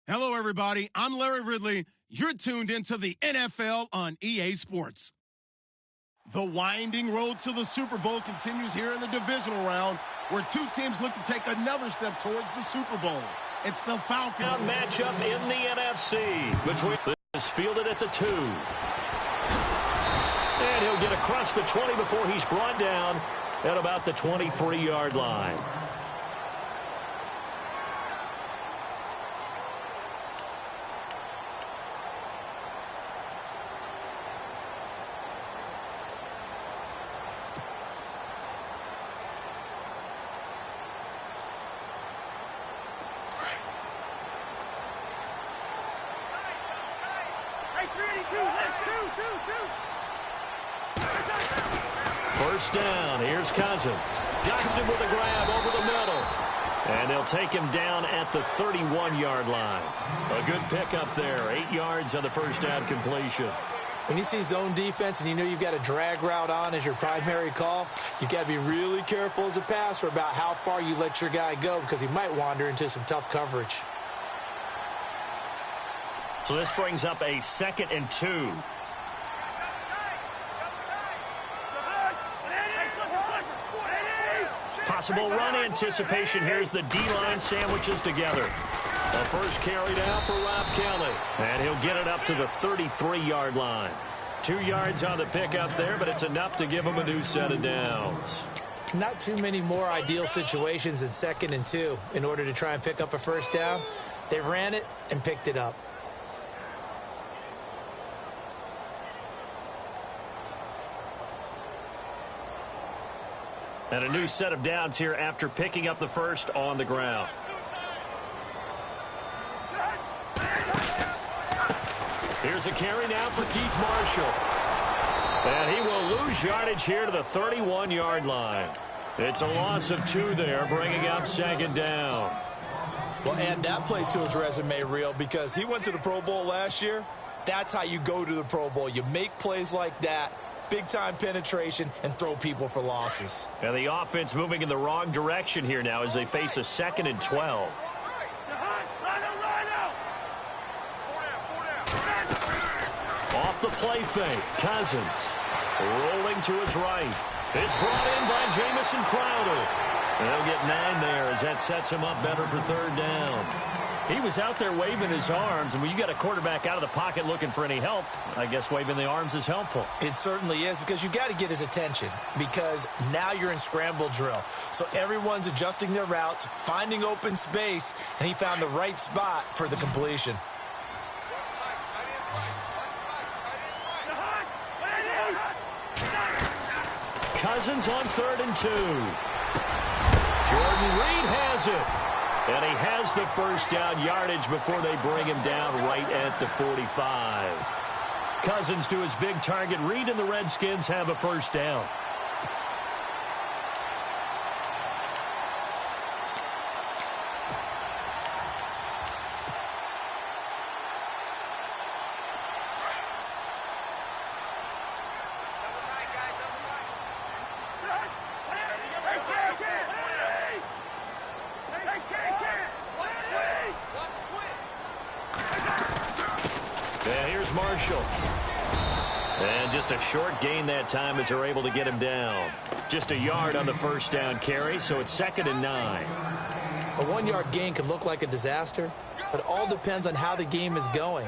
Hello, everybody. I'm Larry Ridley. You're tuned into the NFL on EA Sports. The winding road to the Super Bowl continues here in the divisional round, where two teams look to take another step towards the Super Bowl. It's the Falcons. Matchup in the NFC between this fielded at the 2. And he'll get across the 20 before he's brought down at about the 23-yard line. First down, here's Cousins. Jackson with a grab over the middle. And they'll take him down at the 31-yard line. A good pickup there, 8 yards on the first down completion. When you see zone defense and you know you've got a drag route on as your primary call, you've got to be really careful as a passer about how far you let your guy go because he might wander into some tough coverage. So this brings up a 2nd and 2. Possible run anticipation. Here's the D-line sandwiches together. The first carry down for Rob Kelly. And he'll get it up to the 33-yard line. 2 yards on the pickup there, but it's enough to give him a new set of downs. Not too many more ideal situations in 2nd and 2 in order to try and pick up a first down. They ran it and picked it up. And a new set of downs here after picking up the first on the ground. Here's a carry now for Keith Marshall. And he will lose yardage here to the 31-yard line. It's a loss of 2 there, bringing up 2nd down. Well, add that play to his resume reel because he went to the Pro Bowl last year. That's how you go to the Pro Bowl. You make plays like that. Big-time penetration, and throw people for losses. And the offense moving in the wrong direction here now as they face a 2nd and 12. Off the play fake, Cousins rolling to his right. It's brought in by Jamison Crowder. And they'll get 9 there as that sets him up better for 3rd down. He was out there waving his arms, and when you got a quarterback out of the pocket looking for any help, I guess waving the arms is helpful. It certainly is because you got to get his attention because now you're in scramble drill. So everyone's adjusting their routes, finding open space, and he found the right spot for the completion. Cousins on 3rd and 2. Jordan Reed has it. And he has the first down yardage before they bring him down right at the 45. Cousins to his big target. Reed and the Redskins have a first down. Marshall. And just a short gain that time as they're able to get him down. Just a yard on the first down carry, so it's 2nd and 9. A 1-yard gain can look like a disaster, but it all depends on how the game is going.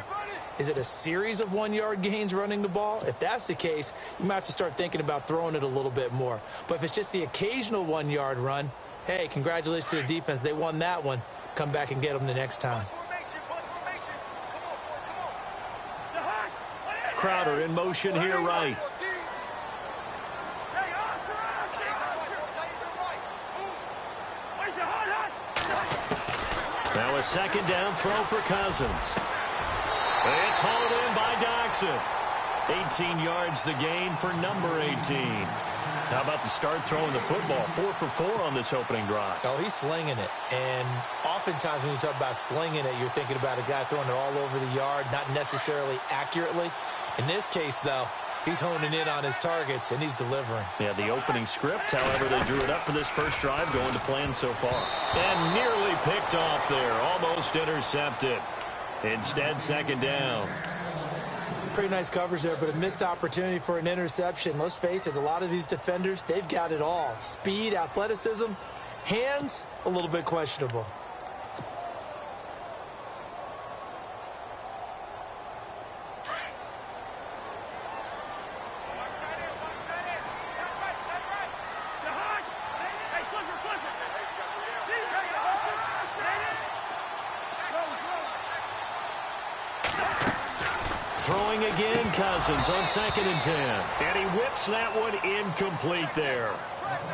Is it a series of 1-yard gains running the ball? If that's the case, you might have to start thinking about throwing it a little bit more. But if it's just the occasional 1-yard run, hey, congratulations to the defense. They won that one. Come back and get them the next time. Crowder in motion here right. Now a 2nd down throw for Cousins. It's hauled in by Doxson. 18 yards the gain for number 18. How about the start throwing the football? 4 for 4 on this opening drive. Oh, he's slinging it. And oftentimes when you talk about slinging it, you're thinking about a guy throwing it all over the yard, not necessarily accurately. In this case, though, he's honing in on his targets, and he's delivering. Yeah, the opening script, however, they drew it up for this first drive, going to plan so far. And nearly picked off there, almost intercepted. Instead, second down. Pretty nice coverage there, but a missed opportunity for an interception. Let's face it, a lot of these defenders, they've got it all. Speed, athleticism, hands, a little bit questionable. Throwing again, Cousins on 2nd and 10. And he whips that one incomplete there.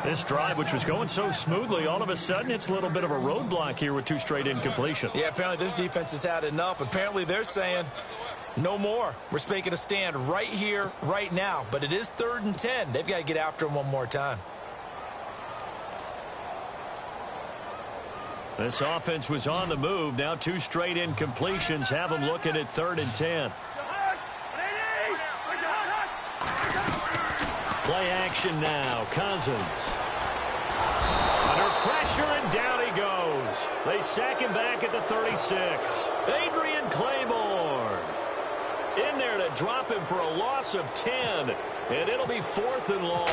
This drive, which was going so smoothly, all of a sudden it's a little bit of a roadblock here with 2 straight incompletions. Yeah, apparently this defense has had enough. Apparently they're saying no more. We're making a stand right here, right now. But it is 3rd and 10. They've got to get after him one more time. This offense was on the move. Now 2 straight incompletions have them looking at 3rd and 10. Play action now. Cousins. Under pressure, and down he goes. They sack him back at the 36. Adrian Claiborne in there to drop him for a loss of 10. And it'll be 4th and long.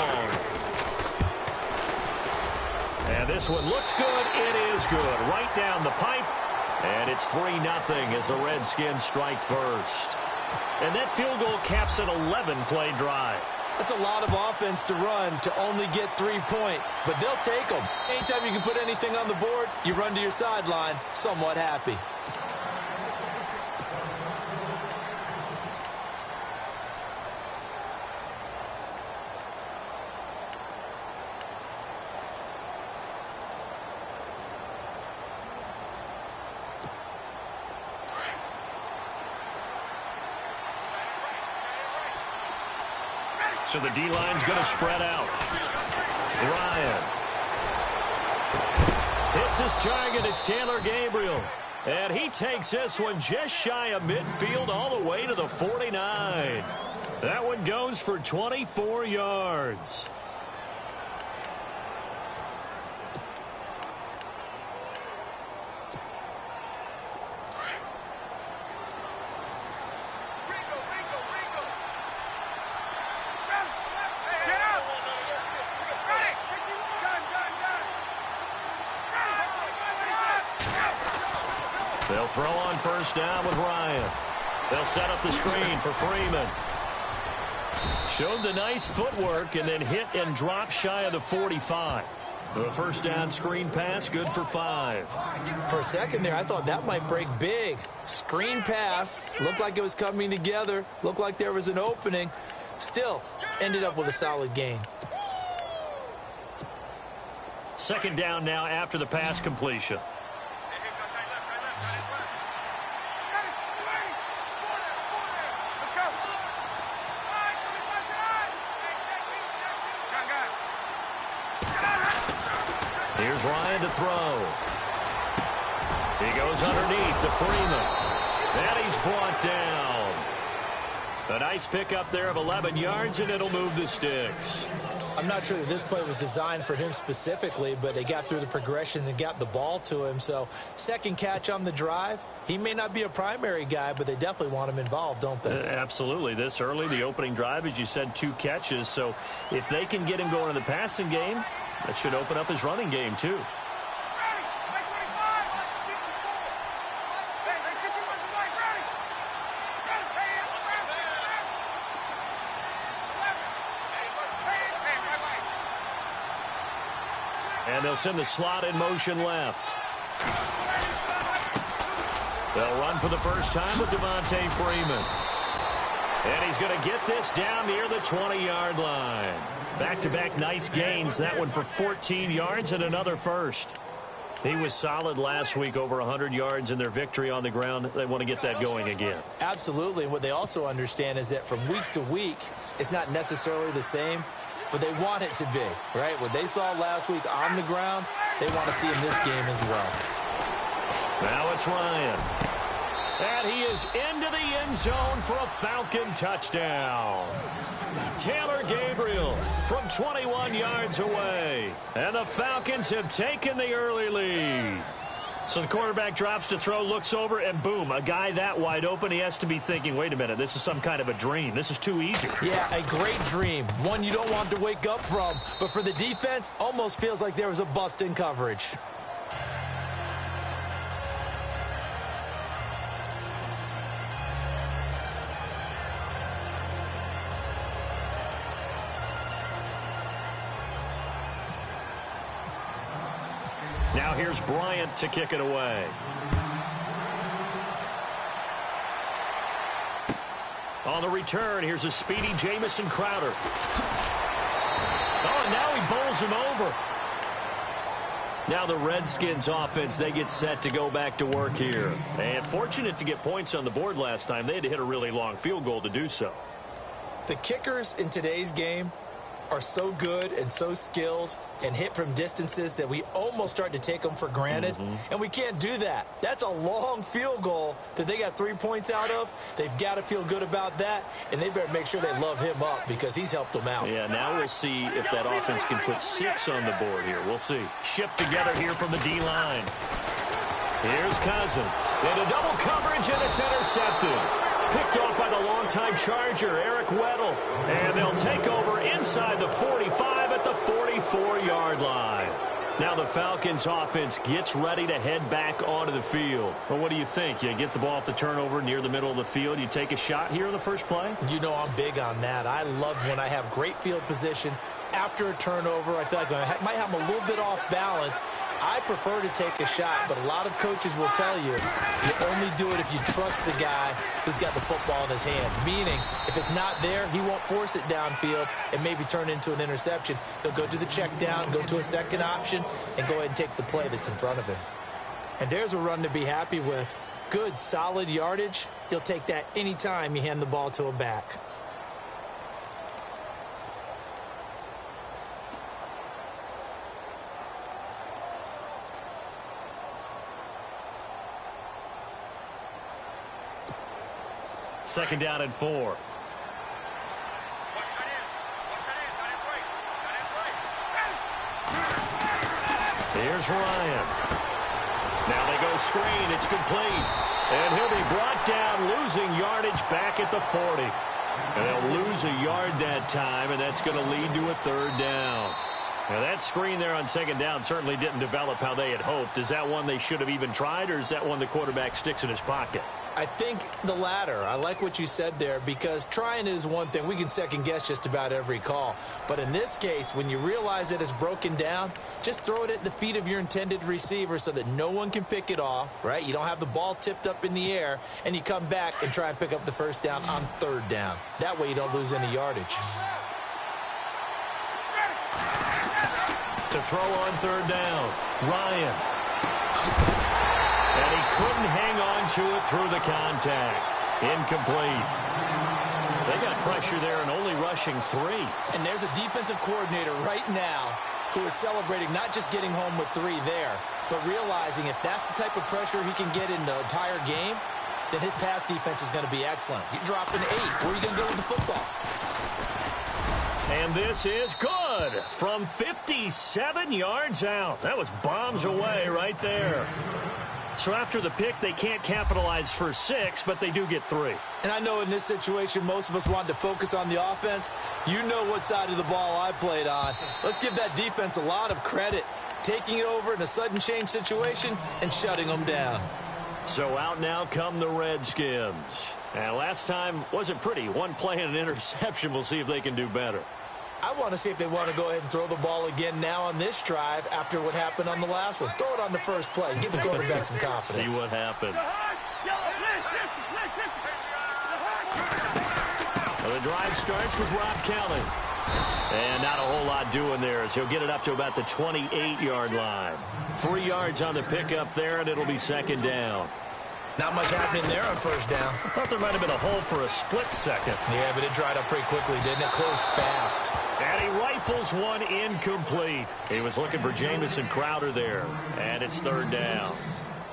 And this one looks good. It is good. Right down the pipe. And it's 3-0 as the Redskins strike first. And that field goal caps an 11-play drive. That's a lot of offense to run to only get 3 points, but they'll take them. Anytime you can put anything on the board, you run to your sideline somewhat happy. So the D-line's going to spread out. Ryan hits his target. It's Taylor Gabriel. And he takes this one just shy of midfield all the way to the 49. That one goes for 24 yards. They'll throw on 1st down with Ryan. They'll set up the screen for Freeman. Showed the nice footwork and then hit and drop shy of the 45. The 1st down screen pass, good for 5. For a second there, I thought that might break big. Screen pass, looked like it was coming together, looked like there was an opening. Still, ended up with a solid gain. 2nd down now after the pass completion. Here's Ryan to throw. He goes underneath to Freeman. And he's brought down. A nice pickup there of 11 yards, and it'll move the sticks. I'm not sure that this play was designed for him specifically, but they got through the progressions and got the ball to him. So, 2nd catch on the drive. He may not be a primary guy, but they definitely want him involved, don't they? Absolutely. This early, the opening drive, as you said, 2 catches. So, if they can get him going in the passing game, that should open up his running game, too. And they'll send the slot in motion left. They'll run for the first time with Devontae Freeman. And he's going to get this down near the 20-yard line. Back-to-back nice gains. That one for 14 yards and another first. He was solid last week, over 100 yards in their victory on the ground. They want to get that going again. Absolutely. What they also understand is that from week to week, it's not necessarily the same, but they want it to be, right? What they saw last week on the ground, they want to see in this game as well. Now it's Ryan. And he is into the end zone for a Falcon touchdown. Taylor Gabriel from 21 yards away. And the Falcons have taken the early lead. So the quarterback drops to throw, looks over, and boom, a guy that wide open, he has to be thinking, wait a minute, this is some kind of a dream. This is too easy. Yeah, a great dream. One you don't want to wake up from. But for the defense, almost feels like there was a bust in coverage. Now here's Bryant to kick it away. On the return, here's a speedy Jamison Crowder. Oh, and now he bowls him over. Now the Redskins offense, they get set to go back to work here. And fortunate to get points on the board last time. They had to hit a really long field goal to do so. The kickers in today's game are so good and so skilled and hit from distances that we almost start to take them for granted. And we can't do that. That's a long field goal that they got 3 points out of. They've got to feel good about that, and they better make sure they love him up because he's helped them out. Yeah, now we'll see if that offense can put 6 on the board here. We'll see. Shift together here from the D-line. Here's Cousins. Into double coverage, and it's intercepted. Picked off by the longtime Charger, Eric Weddle. And they'll take over inside the 45 at the 44-yard line. Now the Falcons offense gets ready to head back onto the field. Well, what do you think? You get the ball off the turnover near the middle of the field. You take a shot here in the first play? You know I'm big on that. I love when I have great field position after a turnover. I feel like I might have them a little bit off balance. I prefer to take a shot, but a lot of coaches will tell you, you only do it if you trust the guy who's got the football in his hand. Meaning, if it's not there, he won't force it downfield and maybe turn it into an interception. He'll go to the check down, go to a second option, and go ahead and take the play that's in front of him. And there's a run to be happy with. Good, solid yardage. He'll take that anytime you hand the ball to him back. Second down and 4. Here's Ryan. Now they go screen. It's complete. And he'll be brought down, losing yardage back at the 40. And they'll lose a yard that time, and that's going to lead to a third down. Now that screen there on second down certainly didn't develop how they had hoped. Is that one they should have even tried, or is that one the quarterback sticks in his pocket? I think the latter. I like what you said there because trying it is one thing. We can second guess just about every call. But in this case, when you realize that it's broken down, just throw it at the feet of your intended receiver so that no one can pick it off, right? You don't have the ball tipped up in the air, and you come back and try and pick up the first down on third down. That way you don't lose any yardage. To throw on third down, Ryan. And he couldn't hang on to it through the contact. Incomplete. They got pressure there and only rushing 3. And there's a defensive coordinator right now who is celebrating not just getting home with 3 there, but realizing if that's the type of pressure he can get in the entire game, then his pass defense is going to be excellent. You drop an 8. Where are you going to go with the football? And this is good from 57 yards out. That was bombs away right there. So after the pick, they can't capitalize for 6, but they do get 3. And I know in this situation, most of us want to focus on the offense. You know what side of the ball I played on. Let's give that defense a lot of credit, taking it over in a sudden change situation and shutting them down. So out now come the Redskins. And last time wasn't pretty. One play and an interception. We'll see if they can do better. I want to see if they want to go ahead and throw the ball again now on this drive after what happened on the last one. Throw it on the first play. Give the quarterback some confidence. See what happens. Well, the drive starts with Rob Kelly. And not a whole lot doing there as he'll get it up to about the 28-yard line. 3 yards on the pickup there, and it'll be second down. Not much happening there on first down. I thought there might have been a hole for a split second. Yeah, but it dried up pretty quickly, didn't it? Closed fast. And he rifles one incomplete. He was looking for Jamison Crowder there. And it's third down.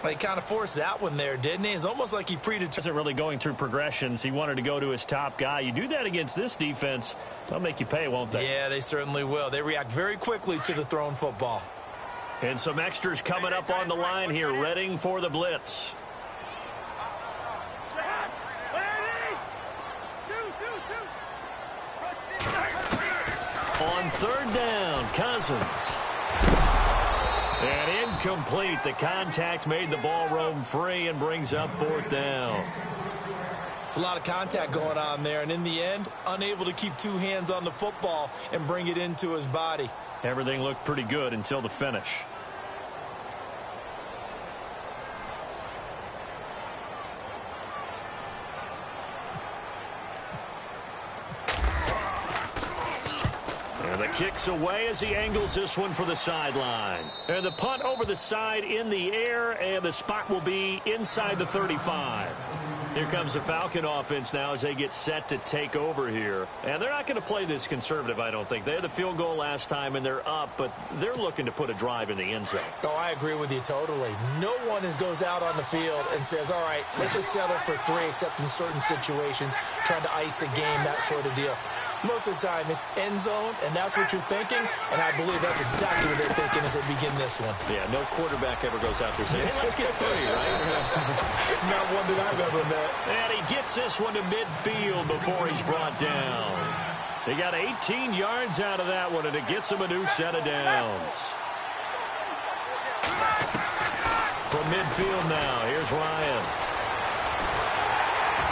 Well, he kind of forced that one there, didn't he? It's almost like he predetermined. Wasn't really going through progressions. He wanted to go to his top guy. You do that against this defense, they'll make you pay, won't they? Yeah, they certainly will. They react very quickly to the thrown football. And some extras coming up on the line here, readying for the blitz. On third down, Cousins. And incomplete. The contact made the ball roam free and brings up fourth down. It's a lot of contact going on there, and in the end, unable to keep two hands on the football and bring it into his body. Everything looked pretty good until the finish. And the kick's away as he angles this one for the sideline. And the punt over the side in the air, and the spot will be inside the 35. Here comes the Falcon offense now as they get set to take over here. And they're not going to play this conservative, I don't think. They had the field goal last time, and they're up, but they're looking to put a drive in the end zone. Oh, I agree with you totally. No one goes out on the field and says, all right, let's just settle for 3, except in certain situations, trying to ice a game, that sort of deal. Most of the time, it's end zone, and that's what you're thinking, and I believe that's exactly what they're thinking as they begin this one. Yeah, no quarterback ever goes out there saying, hey, let's get 3, right? Not one that I've ever met. And he gets this one to midfield before he's brought down. They got 18 yards out of that one, and it gets him a new set of downs. From midfield now, here's Ryan.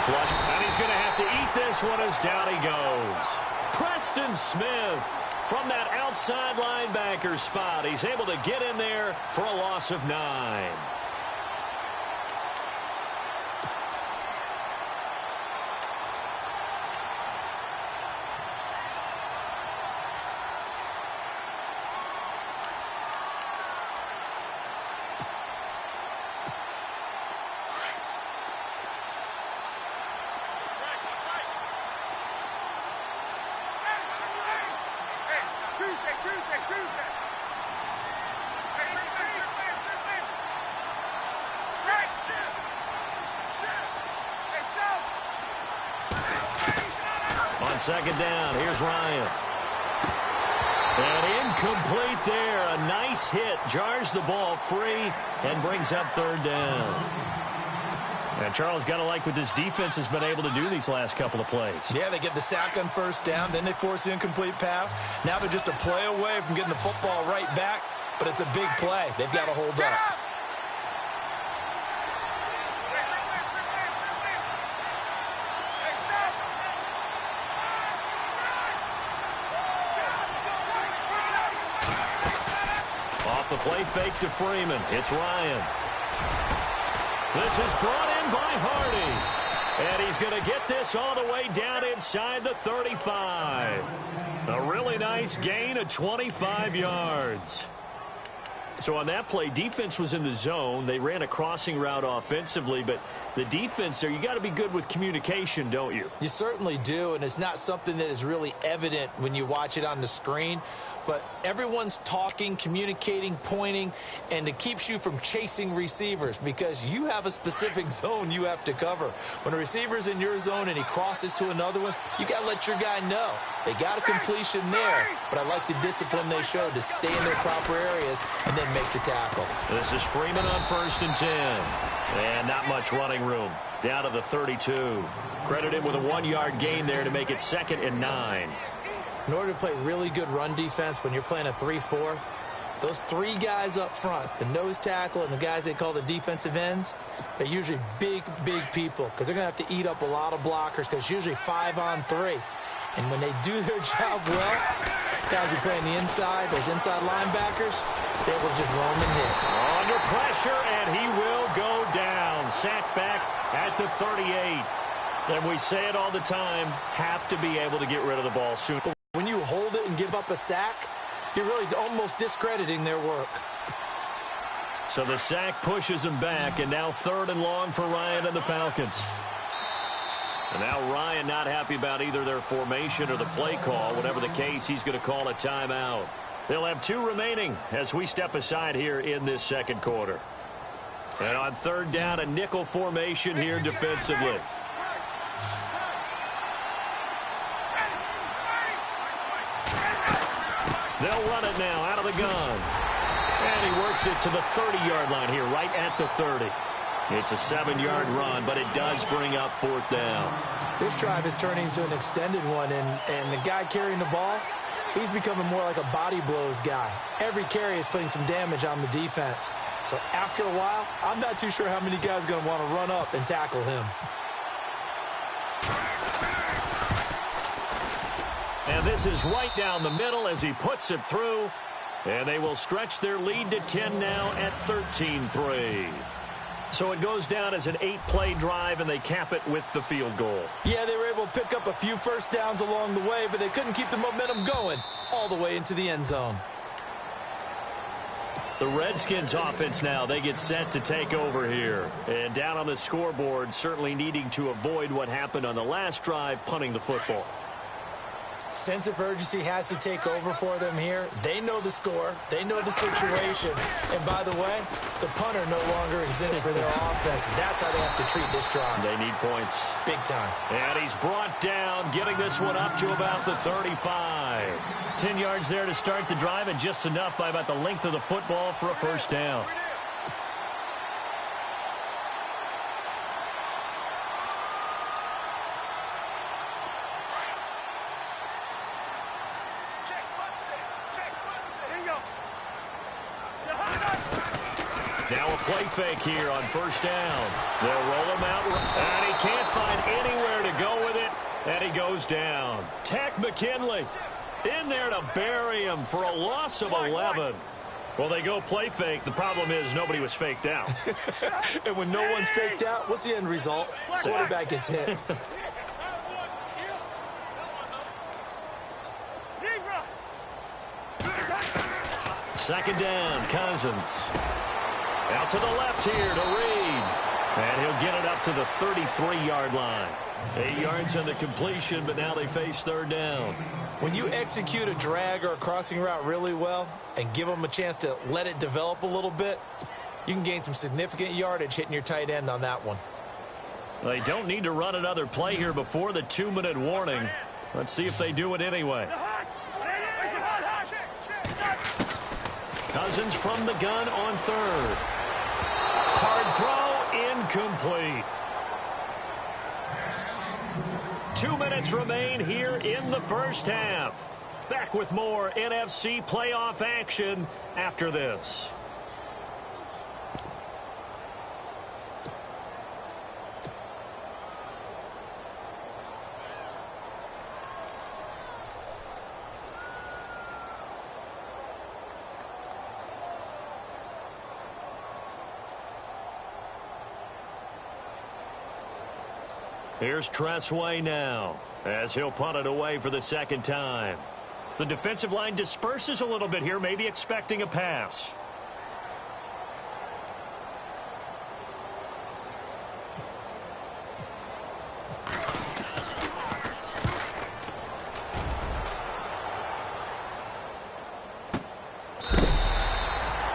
Flush, and he's going to have to eat this one as down he goes. Preston Smith from that outside linebacker spot. He's able to get in there for a loss of 9. On second down, here's Ryan. And incomplete there. A nice hit. Jars the ball free and brings up third down. And Charles, got to like what this defense has been able to do these last couple of plays. Yeah, they get the sack on first down, then they force the incomplete pass. Now they're just a play away from getting the football right back, but it's a big play. They've got to hold up. Off the play fake to Freeman. It's Ryan. This is brought in by Hardy. And he's going to get this all the way down inside the 35. A really nice gain of 25 yards. So on that play, defense was in the zone. They ran a crossing route offensively, but the defense there, you got to be good with communication, don't you? You certainly do, and it's not something that is really evident when you watch it on the screen. But everyone's talking, communicating, pointing, and it keeps you from chasing receivers because you have a specific zone you have to cover. When a receiver's in your zone and he crosses to another one, you got to let your guy know. They got a completion there, but I like the discipline they showed to stay in their proper areas and then make the tackle. This is Freeman on 1st and 10. And not much running room. Down to the 32. Credited with a 1-yard gain there to make it 2nd and 9. In order to play really good run defense when you're playing a 3-4, those 3 guys up front, the nose tackle and the guys they call the defensive ends, they're usually big, big people because they're going to have to eat up a lot of blockers because it's usually 5 on 3. And when they do their job well, guys who play on the inside, those inside linebackers, they will just roam and hit. Under pressure, and he will go down. Sacked back at the 38. And we say it all the time, have to be able to get rid of the ball soon. When you hold it and give up a sack, you're really almost discrediting their work. So the sack pushes him back, and now 3rd and long for Ryan and the Falcons. And now Ryan not happy about either their formation or the play call. Whatever the case, he's going to call a timeout. They'll have 2 remaining as we step aside here in this second quarter. And on 3rd down, a nickel formation here defensively. They'll run it now out of the gun. And he works it to the 30-yard line here, right at the 30. It's a 7-yard run, but it does bring up 4th down. This drive is turning into an extended one, and the guy carrying the ball, he's becoming more like a body blows guy. Every carry is putting some damage on the defense. So after a while, I'm not too sure how many guys are going to want to run up and tackle him. And this is right down the middle as he puts it through. And they will stretch their lead to 10 now at 13-3. So it goes down as an 8-play drive, and they cap it with the field goal. Yeah, they were able to pick up a few first downs along the way, but they couldn't keep the momentum going all the way into the end zone. The Redskins offense now, they get set to take over here. And down on the scoreboard, certainly needing to avoid what happened on the last drive, punting the football. Sense of urgency has to take over for them here. They know the score. They know the situation. And by the way, the punter no longer exists for their offense. That's how they have to treat this drive. They need points. Big time. And he's brought down, getting this one up to about the 35. 10 yards there to start the drive, and just enough by about the length of the football for a first down. Now a play fake here on first down. They'll roll him out, and he can't find anywhere to go with it, and he goes down. Tech McKinley in there to bury him for a loss of 11. Well, they go play fake. The problem is nobody was faked out. And when no one's faked out, what's the end result? Quarterback gets hit. Second down, Cousins. Out to the left here to Reed. And he'll get it up to the 33-yard line. 8 yards on the completion, but now they face third down. When you execute a drag or a crossing route really well and give them a chance to let it develop a little bit, you can gain some significant yardage hitting your tight end on that one. They don't need to run another play here before the 2-minute warning. Let's see if they do it anyway. Cousins from the gun on third. Hard throw, incomplete. 2 minutes remain here in the first half. Back with more NFC playoff action after this. Here's Tressway now as he'll punt it away for the second time. The defensive line disperses a little bit here, maybe expecting a pass.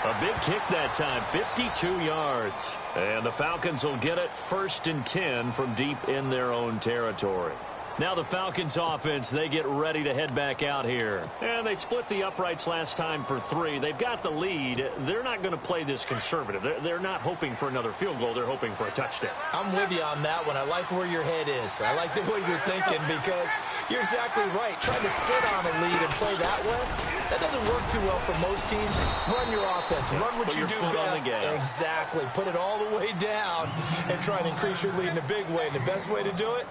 A big kick that time, 52 yards. And the Falcons will get it 1st and 10 from deep in their own territory. Now the Falcons offense, they get ready to head back out here. And they split the uprights last time for 3. They've got the lead. They're not going to play this conservative. They're not hoping for another field goal. They're hoping for a touchdown. I'm with you on that one. I like where your head is. I like the way you're thinking because you're exactly right. Trying to sit on a lead and play that way, that doesn't work too well for most teams. Run your offense. Run what you do best. Exactly. Put it all the way down and try and increase your lead in a big way. And the best way to do it,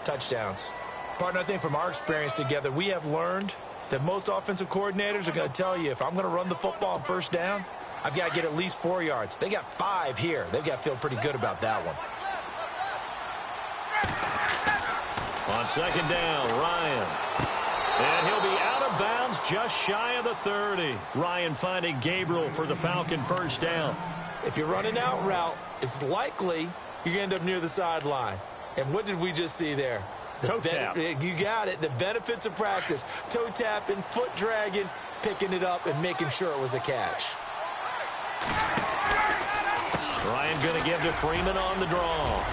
touchdowns. Partner, I think from our experience together, we have learned that most offensive coordinators are going to tell you, if I'm going to run the football on first down, I've got to get at least 4 yards. They got 5 here. They've got to feel pretty good about that one. On second down, Ryan. And he'll be out of bounds just shy of the 30. Ryan finding Gabriel for the Falcon first down. If you're running out route, it's likely you're going to end up near the sideline. And what did we just see there? Toe tap. You got it. The benefits of practice. Toe tapping, foot dragging, picking it up, and making sure it was a catch. Ryan going to give to Freeman on the draw.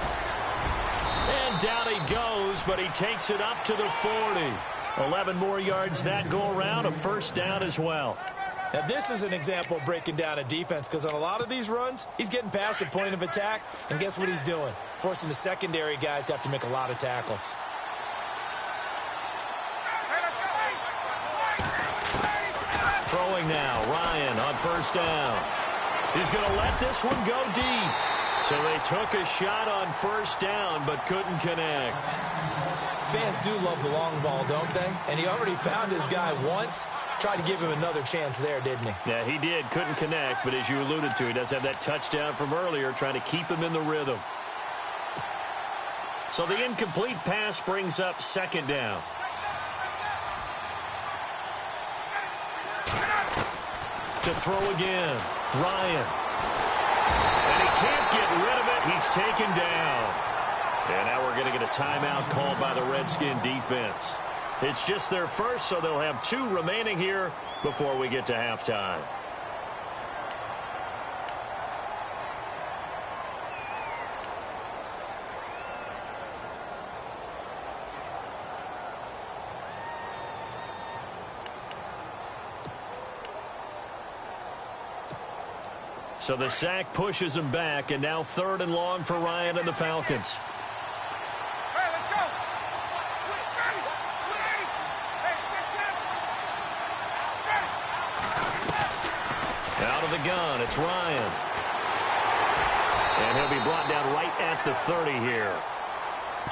And down he goes, but he takes it up to the 40. 11 more yards that go around, a first down as well. Now, this is an example of breaking down a defense because on a lot of these runs, he's getting past the point of attack, and guess what he's doing? Forcing the secondary guys to have to make a lot of tackles. Throwing now, Ryan on first down. He's going to let this one go deep. So they took a shot on first down but couldn't connect. Fans do love the long ball, don't they? And he already found his guy once. Tried to give him another chance there, didn't he? Yeah, he did. Couldn't connect, but as you alluded to, he does have that touchdown from earlier, trying to keep him in the rhythm. So the incomplete pass brings up second down. To throw again, Ryan. And he can't get rid of it. He's taken down. And now we're going to get a timeout called by the Redskin defense. It's just their first, so they'll have 2 remaining here before we get to halftime. So the sack pushes him back, and now 3rd and long for Ryan and the Falcons. Hey, let's go. Out of the gun, it's Ryan. And he'll be brought down right at the 30 here.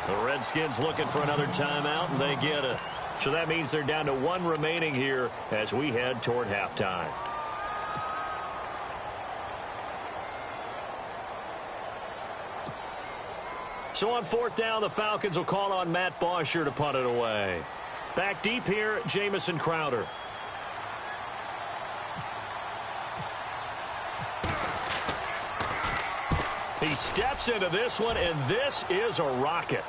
The Redskins looking for another timeout, and they get it. So that means they're down to 1 remaining here as we head toward halftime. So on 4th down, the Falcons will call on Matt Bosher to punt it away. Back deep here, Jamison Crowder. He steps into this one, and this is a rocket.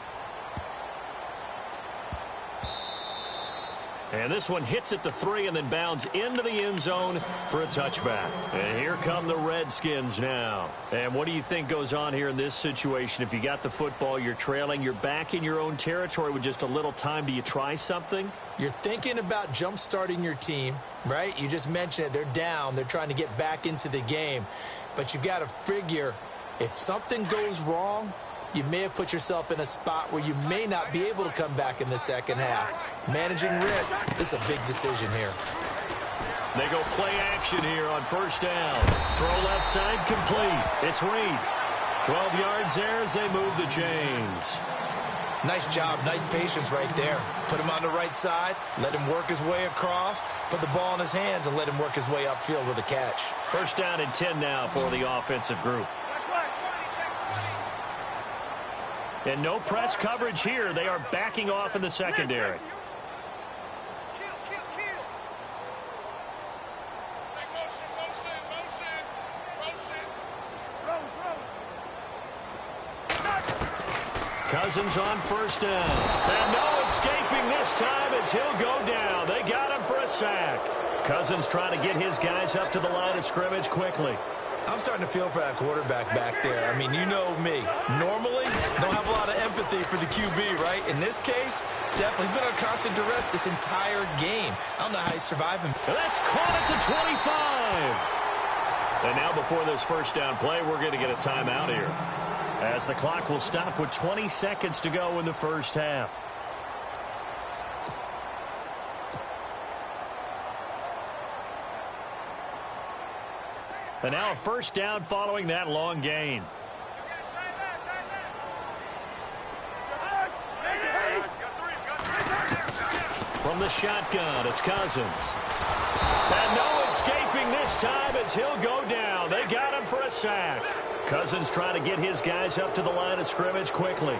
And this one hits at the 3 and then bounds into the end zone for a touchback. And here come the Redskins now. And what do you think goes on here in this situation? If you got the football, you're trailing, you're back in your own territory with just a little time. Do you try something? You're thinking about jump-starting your team, right? You just mentioned it. They're down. They're trying to get back into the game. But you got to figure if something goes wrong, you may have put yourself in a spot where you may not be able to come back in the second half. Managing risk is a big decision here. They go play action here on first down. Throw left side complete. It's Reed. 12 yards there as they move the chains. Nice job. Nice patience right there. Put him on the right side. Let him work his way across. Put the ball in his hands and let him work his way upfield with a catch. First down and 10 now for the offensive group. And no press coverage here. They are backing off in the secondary. Cousins on first down. And no escaping this time as he'll go down. They got him for a sack. Cousins trying to get his guys up to the line of scrimmage quickly. I'm starting to feel for that quarterback back there. I mean, you know me. Normally, don't have a lot of empathy for the QB, right? In this case, definitely. He's been on constant duress this entire game. I don't know how he's surviving. That's caught at the 25. And now before this first down play, we're going to get a timeout here, as the clock will stop with 20 seconds to go in the first half. And now a first down following that long gain. From the shotgun, it's Cousins. And no escaping this time as he'll go down. They got him for a sack. Cousins trying to get his guys up to the line of scrimmage quickly.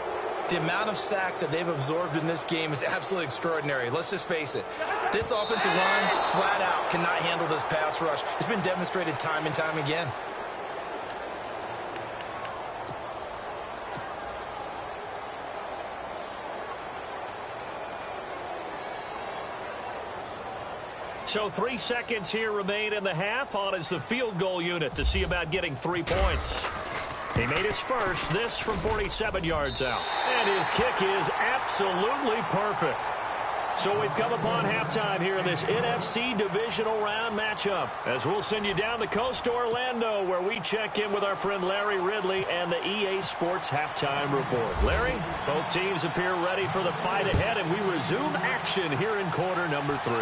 The amount of sacks that they've absorbed in this game is absolutely extraordinary. Let's just face it. This offensive line, flat out, cannot handle this pass rush. It's been demonstrated time and time again. So 3 seconds here remain in the half. On is the field goal unit to see about getting 3 points. He made his first, this from 47 yards out. And his kick is absolutely perfect. So we've come upon halftime here in this NFC Divisional Round matchup, as we'll send you down the coast to Orlando, where we check in with our friend Larry Ridley and the EA Sports Halftime Report. Larry, both teams appear ready for the fight ahead, and we resume action here in quarter number 3.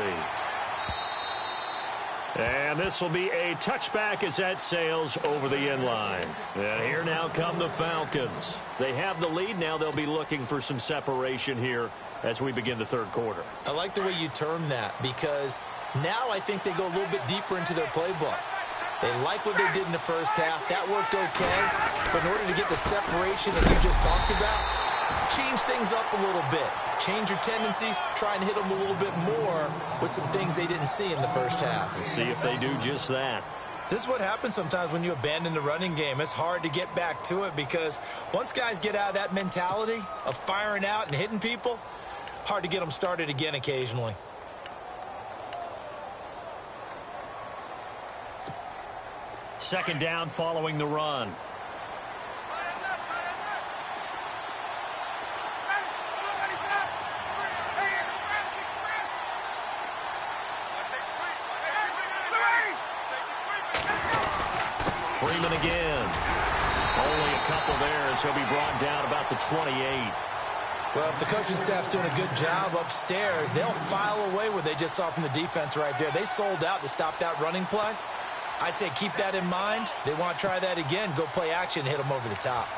And this will be a touchback as that sails over the end line. And here now come the Falcons. They have the lead. Now they'll be looking for some separation here as we begin the third quarter. I like the way you term that, because now I think they go a little bit deeper into their playbook. They like what they did in the first half. That worked okay. But in order to get the separation that you just talked about, change things up a little bit. Change your tendencies. Try and hit them a little bit more with some things they didn't see in the first half. We'll see if they do just that. This is what happens sometimes when you abandon the running game. It's hard to get back to it, because once guys get out of that mentality of firing out and hitting people, hard to get them started again occasionally. Second down following the run. Freeman again. Only a couple there as he'll be brought down about the 28. Well, if the coaching staff's doing a good job upstairs, they'll file away what they just saw from the defense right there. They sold out to stop that running play. I'd say keep that in mind. They want to try that again. Go play action, hit them over the top.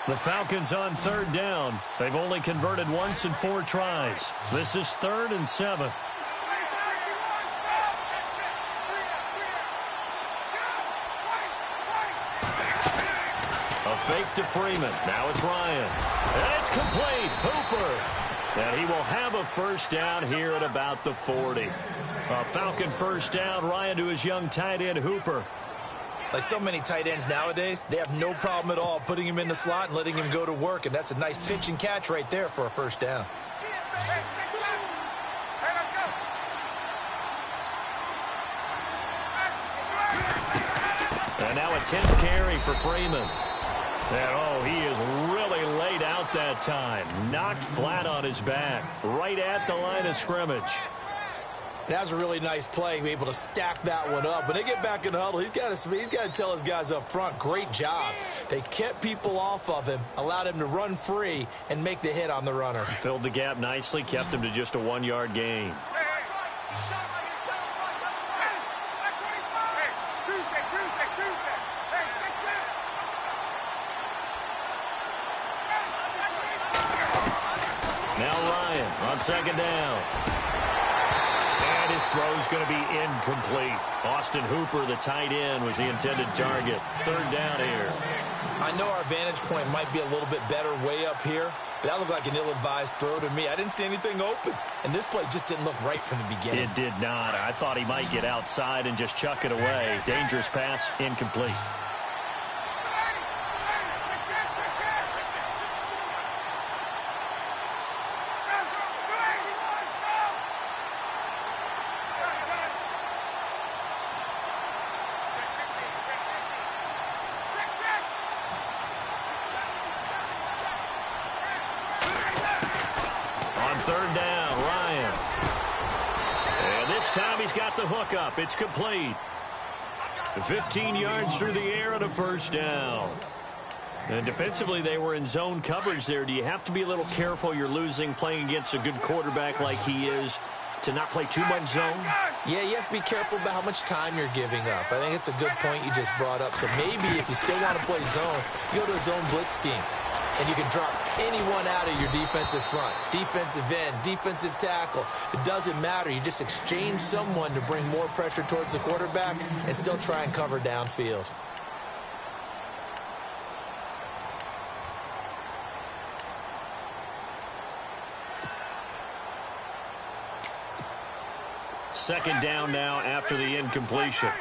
The Falcons on third down. They've only converted once in 4 tries. This is 3rd and 7. A fake to Freeman. Now it's Ryan. And it's complete. Hooper. And he will have a first down here at about the 40. A Falcon first down. Ryan to his young tight end, Hooper. Like so many tight ends nowadays, they have no problem at all putting him in the slot and letting him go to work. And that's a nice pitch and catch right there for a first down. And now a 10th carry for Freeman. And, he is really laid out that time. Knocked flat on his back. Right at the line of scrimmage. That was a really nice play, be able to stack that one up. When they get back in the huddle, he's got to tell his guys up front, great job. They kept people off of him, allowed him to run free and make the hit on the runner. Filled the gap nicely, kept him to just a 1-yard gain. Now Ryan on second down. And his throw's going to be incomplete. Austin Hooper, the tight end, was the intended target. Third down here. I know our vantage point might be a little bit better way up here, but that looked like an ill-advised throw to me. I didn't see anything open, and this play just didn't look right from the beginning. It did not. I thought he might get outside and just chuck it away. Dangerous pass, incomplete. Third down, Ryan. And this time he's got the hook up. It's complete. 15 yards through the air and a first down. And defensively, they were in zone coverage there. Do you have to be a little careful? You're losing playing against a good quarterback like he is to not play too much zone? Yeah, you have to be careful about how much time you're giving up. I think it's a good point you just brought up. So maybe if you still want to play zone, you go to a zone blitz scheme. And you can drop anyone out of your defensive front, defensive end, defensive tackle. It doesn't matter. You just exchange someone to bring more pressure towards the quarterback and still try and cover downfield. Second down now after the incompletion.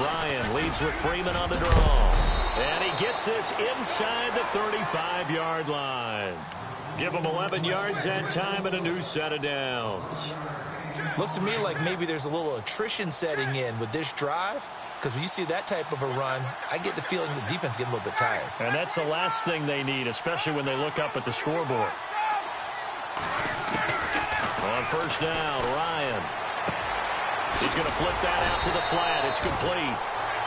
Ryan leads with Freeman on the draw. And he gets this inside the 35-yard line. Give him 11 yards that time and a new set of downs. Looks to me like maybe there's a little attrition setting in with this drive, because when you see that type of a run, I get the feeling the defense getting a little bit tired. And that's the last thing they need, especially when they look up at the scoreboard. On first down, Ryan. He's going to flip that out to the flat. It's complete.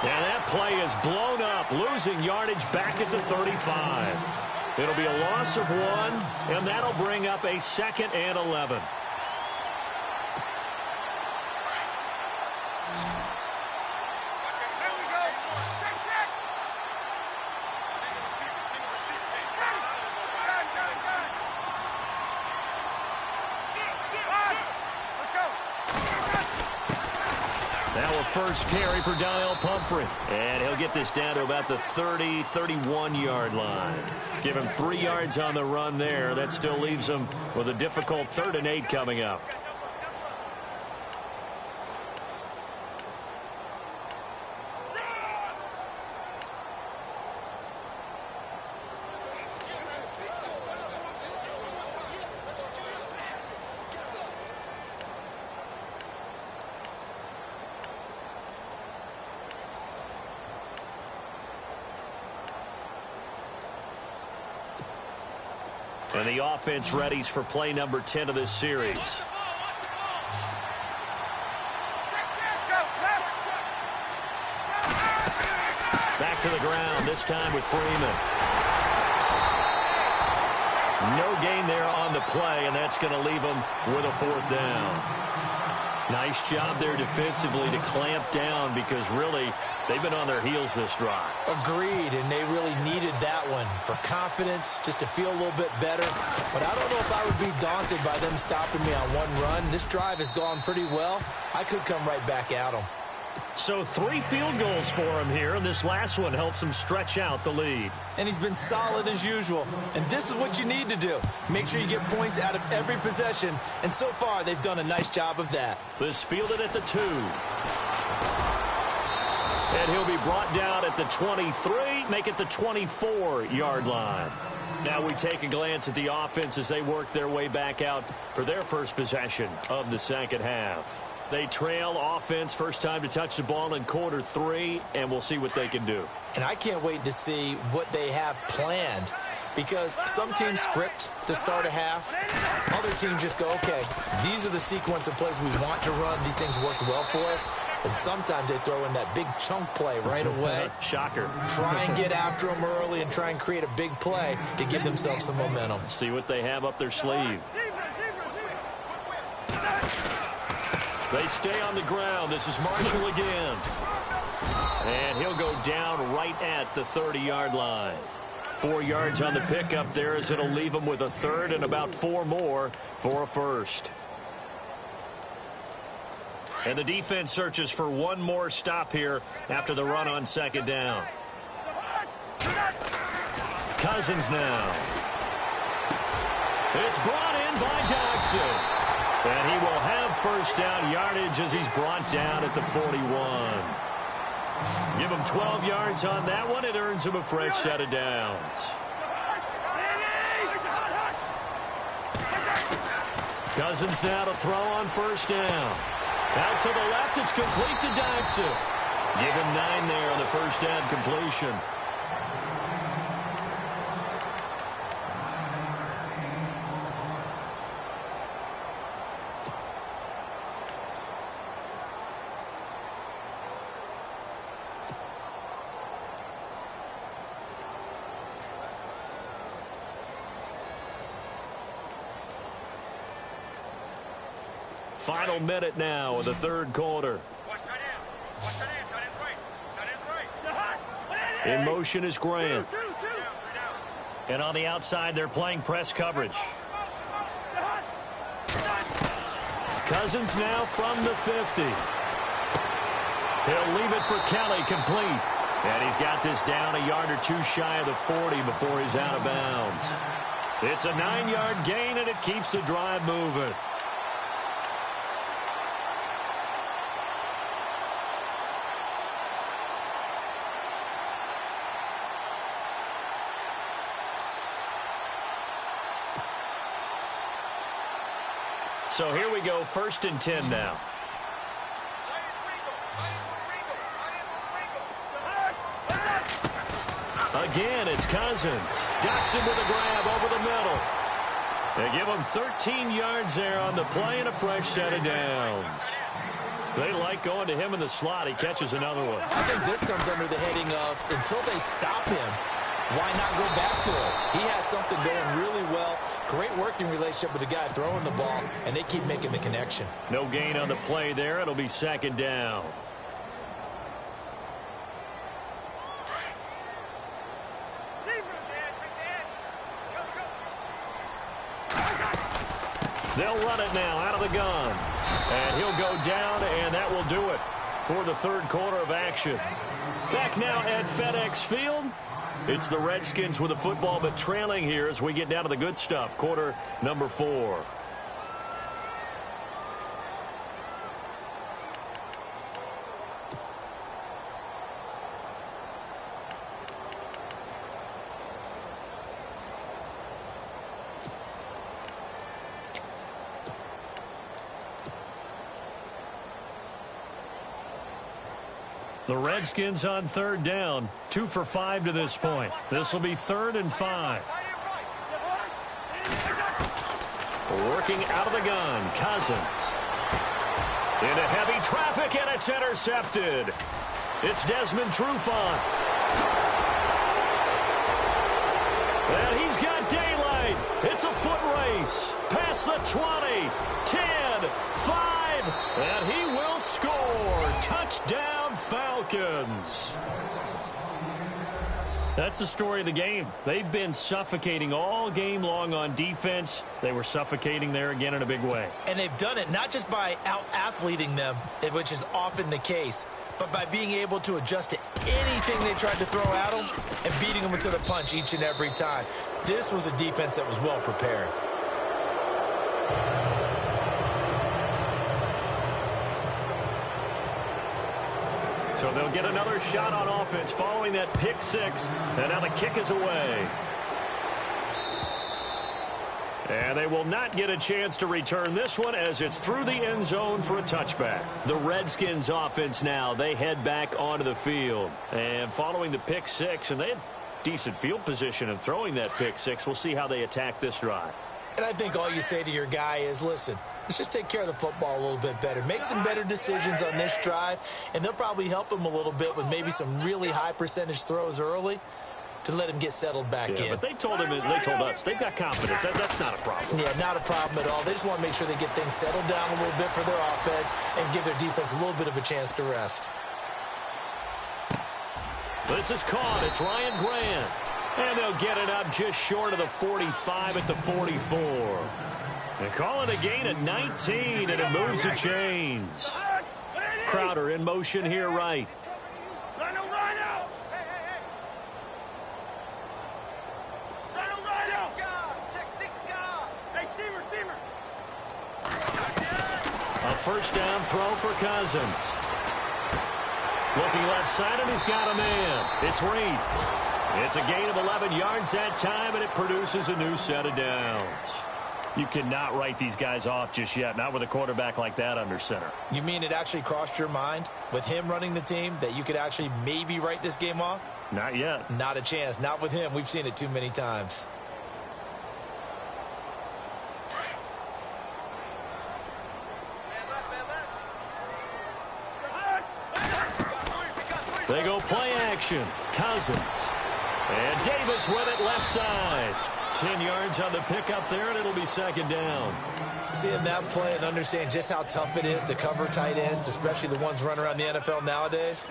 And that play is blown up, losing yardage back at the 35. It'll be a loss of 1, and that'll bring up a 2nd and 11. First carry for Donnell Pumphrey. And he'll get this down to about the 30, 31-yard line. Give him 3 yards on the run there. That still leaves him with a difficult 3rd and 8 coming up. And the offense readies for play number 10 of this series. Back to the ground, this time with Freeman. No gain there on the play, and that's going to leave him with a 4th down. Nice job there defensively to clamp down, because really they've been on their heels this drive. Agreed, and they really needed that one for confidence, just to feel a little bit better. But I don't know if I would be daunted by them stopping me on one run. This drive has gone pretty well. I could come right back at them. So 3 field goals for him here, and this last one helps him stretch out the lead. And he's been solid as usual. And this is what you need to do. Make sure you get points out of every possession. And so far, they've done a nice job of that. This fielded at the 2. And he'll be brought down at the 23, make it the 24-yard line. Now we take a glance at the offense as they work their way back out for their first possession of the second half. They trail offense, first time to touch the ball in quarter 3, and we'll see what they can do. And I can't wait to see what they have planned, because some teams script to start a half. Other teams just go, okay, these are the sequence of plays we want to run. These things worked well for us. And sometimes they throw in that big chunk play right away. Shocker. Try and get after them early and try and create a big play to give themselves some momentum. See what they have up their sleeve. They stay on the ground. This is Marshall again. And he'll go down right at the 30-yard line. 4 yards on the pickup there, as it'll leave him with a 3rd and about 4 more for a 1st. And the defense searches for one more stop here after the run on 2nd down. Cousins now. It's brought in by Dodson. And he will have first down yardage as he's brought down at the 41. Give him 12 yards on that one. It earns him a fresh set of downs. Cousins now to throw on first down. Out to the left, it's complete to Dodson. Give him 9 there on the first down completion. Final minute now of the 3rd quarter. In motion is Grant. And on the outside, they're playing press coverage. Cousins now from the 50. He'll leave it for Kelly, complete. And he's got this down a yard or 2 shy of the 40 before he's out of bounds. It's a 9-yard gain, and it keeps the drive moving. So here we go, 1st and 10 now. Again, it's Cousins. Ducks him with a grab over the middle. They give him 13 yards there on the play and a fresh set of downs. They like going to him in the slot. He catches another one. I think this comes under the heading of until they stop him, why not go back to him? He has something going really well. Great working relationship with the guy throwing the ball, and they keep making the connection. No gain on the play there. It'll be 2nd down. They'll run it now out of the gun. And he'll go down, and that will do it for the 3rd quarter of action. Back now at FedEx Field. It's the Redskins with the football, but trailing here as we get down to the good stuff. Quarter number 4. The Redskins on 3rd down, 2 for 5 to this point. This will be 3rd and 5. Working out of the gun, Cousins. Into heavy traffic, and it's intercepted. It's Desmond Trufant. And he's got daylight. It's a foot race. Past the 20, 10, 5, and he will score. Touchdown, Falcons. That's the story of the game. They've been suffocating all game long on defense. They were suffocating there again in a big way. And they've done it not just by out-athleting them, which is often the case, but by being able to adjust to anything they tried to throw at them and beating them into the punch each and every time. This was a defense that was well prepared. So they'll get another shot on offense following that pick 6. And now the kick is away. And they will not get a chance to return this one as it's through the end zone for a touchback. The Redskins offense now, they head back onto the field. And following the pick 6, and they had decent field position in throwing that pick 6. We'll see how they attack this drive. And I think all you say to your guy is, listen, let's just take care of the football a little bit better. Make some better decisions on this drive, and they'll probably help him a little bit with maybe some really high percentage throws early to let him get settled back in. But they told us they've got confidence. That's not a problem. Yeah, not a problem at all. They just want to make sure they get things settled down a little bit for their offense and give their defense a little bit of a chance to rest. This is caught. It's Ryan Grant. And they'll get it up just short of the 45 at the 44. They call it a gain of 19, and it moves the chains. Crowder in motion here right. A first down throw for Cousins. Looking left side, and he's got a man. It's Reed. It's a gain of 11 yards that time, and it produces a new set of downs. You cannot write these guys off just yet, not with a quarterback like that under center. You mean it actually crossed your mind with him running the team that you could actually maybe write this game off? Not yet. Not a chance. Not with him. We've seen it too many times. They go play action. Cousins. And Davis with it left side. 10 yards on the pickup there, and it'll be second down. Seeing that play and understand just how tough it is to cover tight ends, especially the ones running around the NFL nowadays,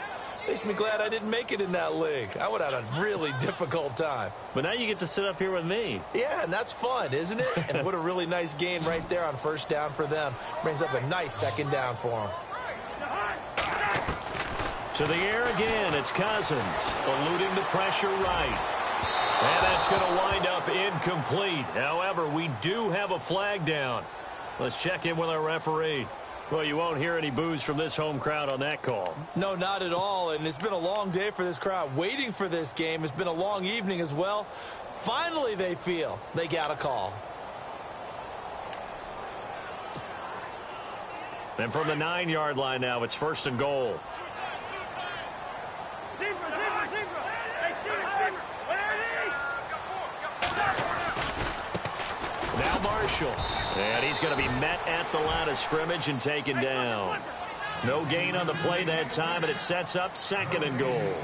makes me glad I didn't make it in that league. I would have had a really difficult time. But now you get to sit up here with me. Yeah, and that's fun, isn't it? And what a really nice gain right there on first down for them. Brings up a nice second down for them. To the air again, it's Cousins, eluding the pressure right. And that's going to wind up incomplete. However, we do have a flag down. Let's check in with our referee. Well, you won't hear any boos from this home crowd on that call. No, not at all. And it's been a long day for this crowd waiting for this game. It's been a long evening as well. Finally, they feel they got a call. And from the 9-yard line now, it's 1st and goal. Now Marshall. And he's going to be met at the line of scrimmage and taken down. No gain on the play that time, and it sets up 2nd and goal.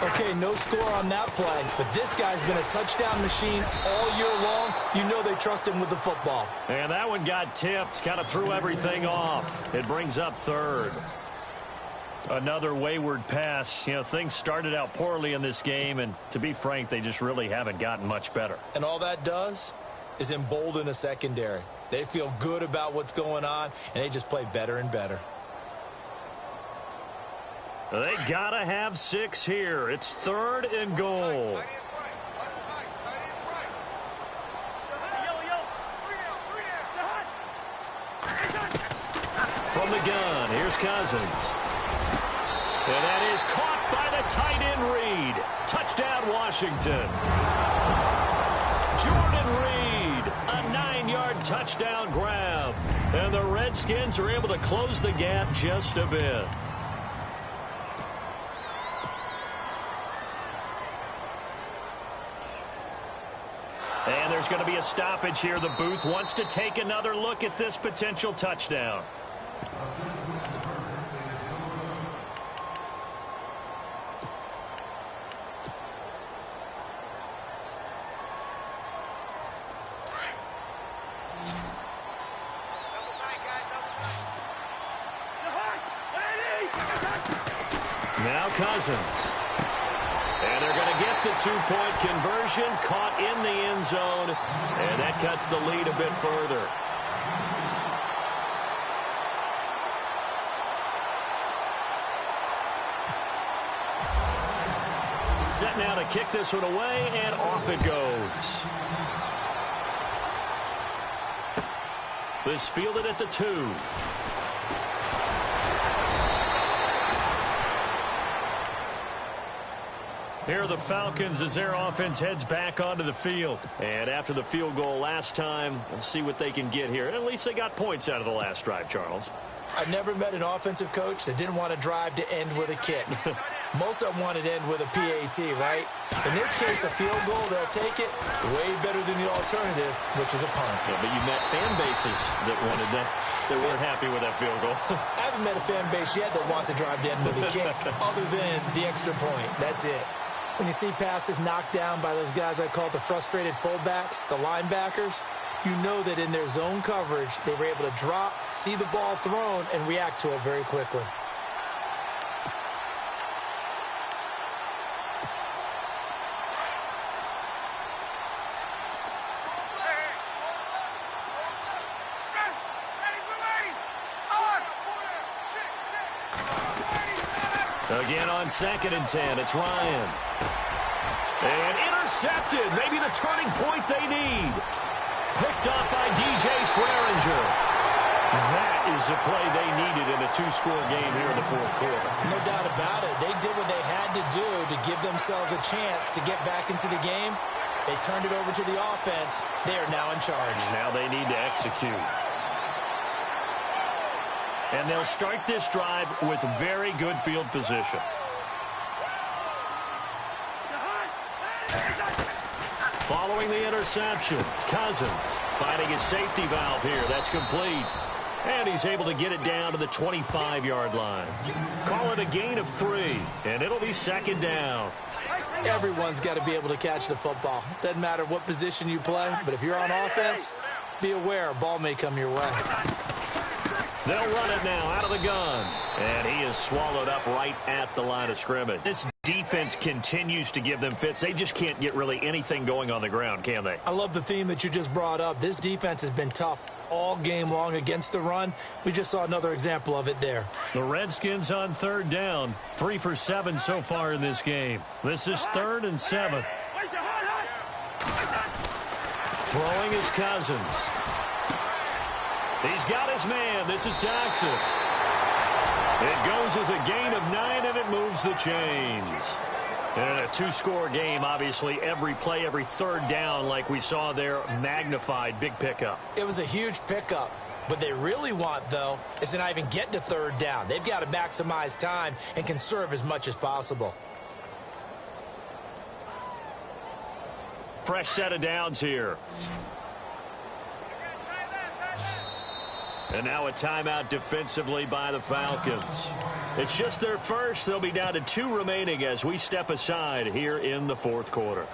Okay, no score on that play, but this guy's been a touchdown machine all year long. You know they trust him with the football. And that one got tipped, kind of threw everything off. It brings up 3rd. Another wayward pass. You know, things started out poorly in this game, and to be frank, they just really haven't gotten much better. And all that does is embolden a secondary. They feel good about what's going on, and they just play better and better. They gotta have 6 here. It's 3rd and goal. From the gun, here's Cousins. And that is caught by the tight end Reed. Touchdown, Washington. Jordan Reed, a 9-yard touchdown grab. And the Redskins are able to close the gap just a bit. And there's going to be a stoppage here. The booth wants to take another look at this potential touchdown. Now Cousins. And they're going to get the 2-point conversion, caught in the end zone, and that cuts the lead a bit further. Set now to kick this one away, and off it goes. This fielded at the 2. Here are the Falcons as their offense heads back onto the field. And after the field goal last time, we'll see what they can get here. At least they got points out of the last drive, Charles. I've never met an offensive coach that didn't want to drive to end with a kick. Most of them wanted to end with a PAT, right? In this case, a field goal, they'll take it way better than the alternative, which is a punt. Yeah, but you met fan bases that wanted that, that weren't happy with that field goal. I haven't met a fan base yet that wants to drive to end with a kick, other than the extra point. That's it. When you see passes knocked down by those guys I call the frustrated fullbacks, the linebackers, you know that in their zone coverage, they were able to drop, see the ball thrown, and react to it very quickly. Again on 2nd and 10, it's Ryan. And intercepted, maybe the turning point they need. Picked up by DJ Swearinger. That is the play they needed in a 2-score game here in the 4th quarter. No doubt about it. They did what they had to do to give themselves a chance to get back into the game. They turned it over to the offense. They are now in charge. Now they need to execute. And they'll start this drive with very good field position. Following the interception, Cousins finding his safety valve here. That's complete. And he's able to get it down to the 25-yard line. Call it a gain of 3, and it'll be 2nd down. Everyone's got to be able to catch the football. Doesn't matter what position you play, but if you're on offense, be aware a ball may come your way. They'll run it now out of the gun. And he is swallowed up right at the line of scrimmage. This defense continues to give them fits. They just can't get really anything going on the ground, can they? I love the theme that you just brought up. This defense has been tough all game long against the run. We just saw another example of it there. The Redskins on 3rd down. 3 for 7 so far in this game. This is 3rd and 7. Throwing is Cousins. He's got his man. This is Jackson. It goes as a gain of 9, and it moves the chains. And in a 2-score game, obviously, every play, every 3rd down, like we saw there, magnified, big pickup. It was a huge pickup. What they really want, though, is to not even get to third down. They've got to maximize time and conserve as much as possible. Fresh set of downs here. And now a timeout defensively by the Falcons. It's just their first. They'll be down to 2 remaining as we step aside here in the fourth quarter.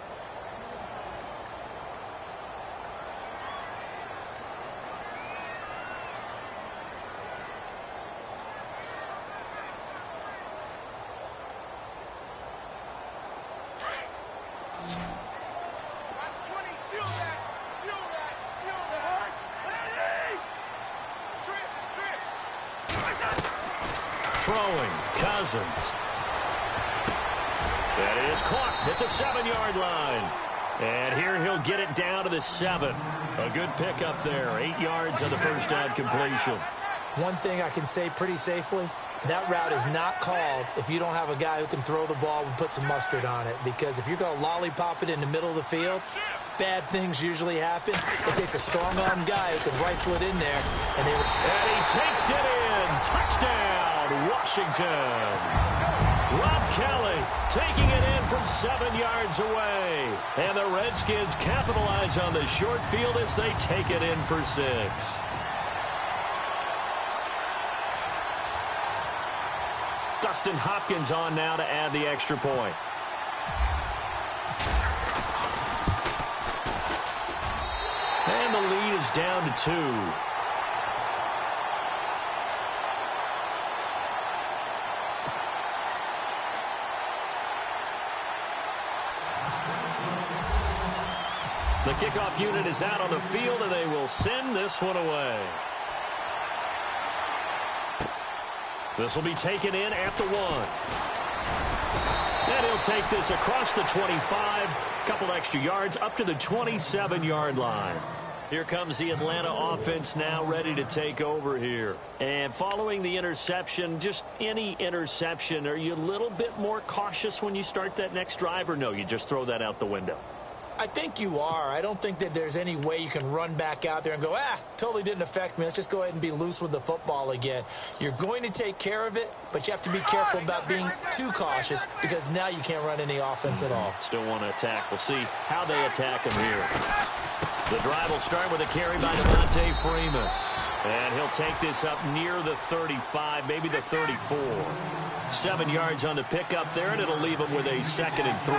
Throwing, Cousins. That is caught at the 7-yard line. And here he'll get it down to the 7. A good pickup there. 8 yards on the first down completion. One thing I can say pretty safely, that route is not called if you don't have a guy who can throw the ball and put some mustard on it. Because if you're going to lollipop it in the middle of the field, bad things usually happen. It takes a strong-arm guy who can rifle it in there. And he takes it in. Touchdown, Washington. Rob Kelly taking it in from 7 yards away. And the Redskins capitalize on the short field as they take it in for 6. Dustin Hopkins on now to add the extra point. And the lead is down to 2. The kickoff unit is out on the field, and they will send this one away. This will be taken in at the 1. And he'll take this across the 25. Couple extra yards up to the 27-yard line. Here comes the Atlanta offense now ready to take over here. And following the interception, just any interception, are you a little bit more cautious when you start that next drive, or no, you just throw that out the window? I think you are. I don't think that there's any way you can run back out there and go, totally didn't affect me. Let's just go ahead and be loose with the football again. You're going to take care of it, but you have to be careful about being too cautious because now you can't run any offense at all. Still want to attack. We'll see how they attack him here. The drive will start with a carry by Devontae Freeman. And he'll take this up near the 35, maybe the 34. 7 yards on the pickup there, and it'll leave him with a 2nd and 3.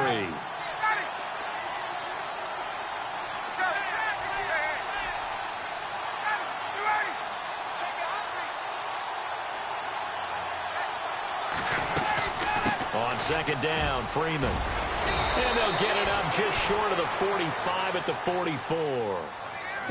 On 2nd down, Freeman. And they'll get it up just short of the 45 at the 44.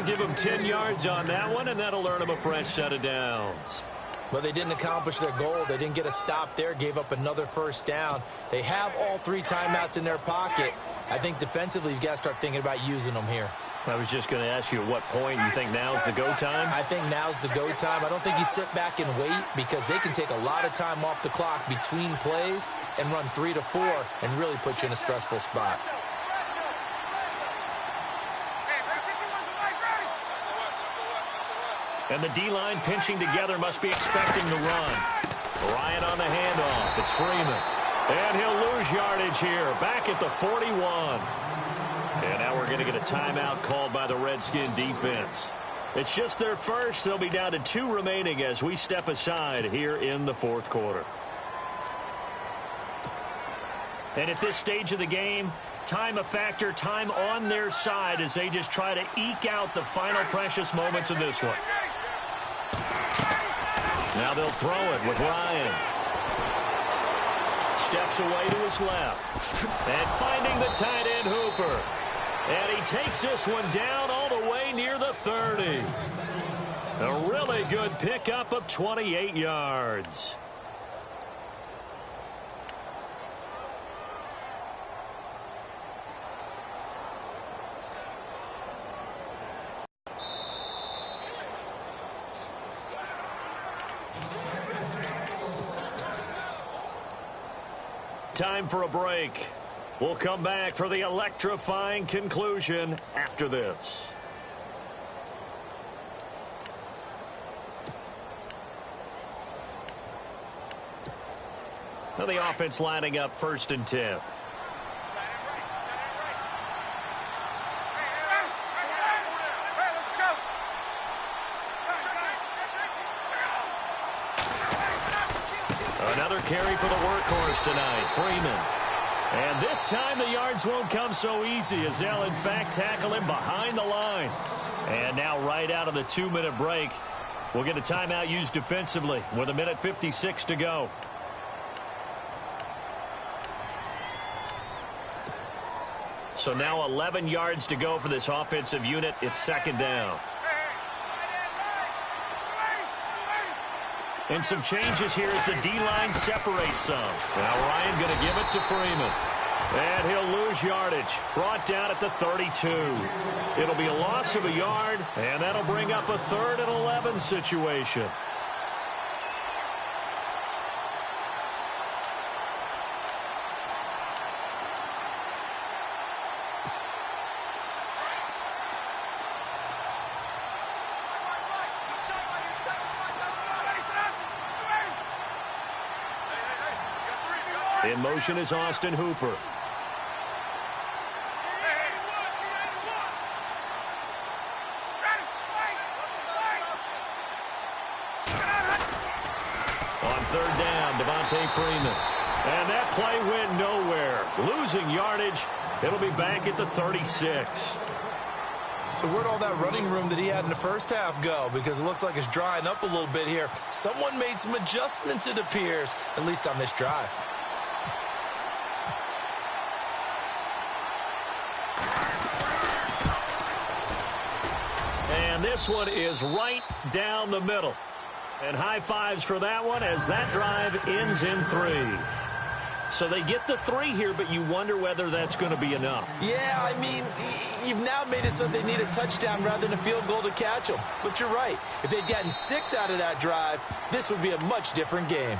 Give them 10 yards on that one, and that'll earn them a fresh set of downs. Well, they didn't accomplish their goal. They didn't get a stop there, gave up another first down. They have all 3 timeouts in their pocket. I think defensively you've got to start thinking about using them here. I was just going to ask you at what point you think now's the go time? I think now's the go time. I don't think you sit back and wait because they can take a lot of time off the clock between plays and run 3 to 4 and really put you in a stressful spot. And the D-line pinching together must be expecting the run. Ryan on the handoff. It's Freeman. And he'll lose yardage here. Back at the 41. And now we're going to get a timeout called by the Redskin defense. It's just their first. They'll be down to 2 remaining as we step aside here in the fourth quarter. And at this stage of the game, time a factor, time on their side as they just try to eke out the final precious moments of this one. Now they'll throw it with Ryan. Steps away to his left. And finding the tight end Hooper. And he takes this one down all the way near the 30. A really good pickup of 28 yards. Time for a break. We'll come back for the electrifying conclusion after this. Now the offense lining up 1st and 10. Another carry for the workhorse tonight, Freeman. And this time the yards won't come so easy as they'll, in fact, tackle him behind the line. And now right out of the 2-minute break, we'll get a timeout used defensively with 1:56 to go. So now 11 yards to go for this offensive unit. It's 2nd down. And some changes here as the D-line separates some. Now Ryan going to give it to Freeman. And he'll lose yardage. Brought down at the 32. It'll be a loss of a yard, and that'll bring up a 3rd and 11 situation. In motion is Austin Hooper. On 3rd down, Devontae Freeman. And that play went nowhere. Losing yardage. It'll be back at the 36. So where'd all that running room that he had in the first half go? Because it looks like it's drying up a little bit here. Someone made some adjustments, it appears, at least on this drive. And this one is right down the middle. And high fives for that one as that drive ends in 3. So they get the 3 here, but you wonder whether that's going to be enough. Yeah, I mean, you've now made it so they need a touchdown rather than a field goal to catch them. But you're right. If they'd gotten 6 out of that drive, this would be a much different game.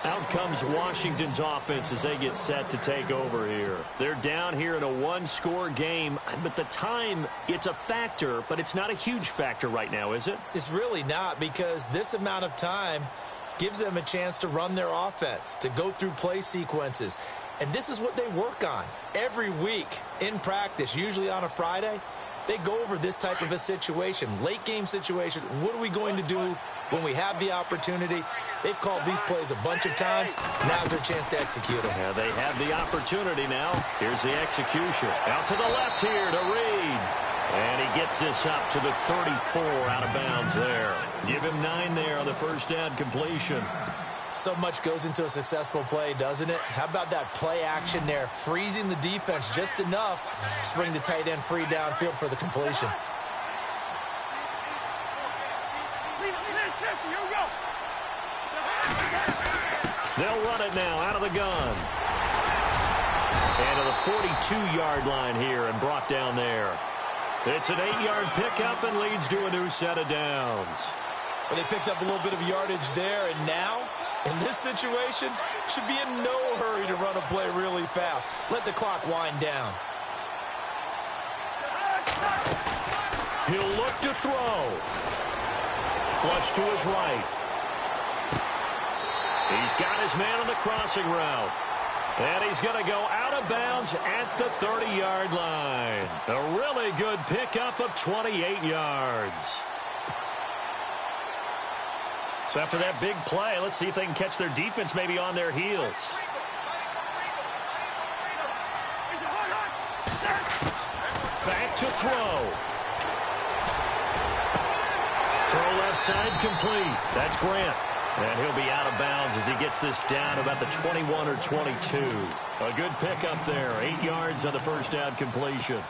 Out comes Washington's offense as they get set to take over here. They're down here in a 1-score game, but the time, it's a factor, but it's not a huge factor right now, is it? It's really not, because this amount of time gives them a chance to run their offense, to go through play sequences. And this is what they work on every week in practice, usually on a Friday. They go over this type of a situation, late game situation. What are we going to do when we have the opportunity? They've called these plays a bunch of times. Now's their chance to execute them. Yeah, they have the opportunity now. Here's the execution. Out to the left here to Reed. And he gets this up to the 34 out of bounds there. Give him 9 there on the 1st down completion. So much goes into a successful play, doesn't it? How about that play action there? Freezing the defense just enough to bring the tight end free downfield for the completion. They'll run it now out of the gun. And to the 42-yard line here and brought down there. It's an 8-yard pickup and leads to a new set of downs. Well, they picked up a little bit of yardage there, and now, in this situation, should be in no hurry to run a play really fast. Let the clock wind down. He'll look to throw. Flush to his right. He's got his man on the crossing route. And he's going to go out of bounds at the 30-yard line. A really good pickup of 28 yards. So after that big play, let's see if they can catch their defense maybe on their heels. Back to throw. Throw left side complete. That's Grant. And he'll be out of bounds as he gets this down about the 21 or 22. A good pickup there. 8 yards on the 1st down completion.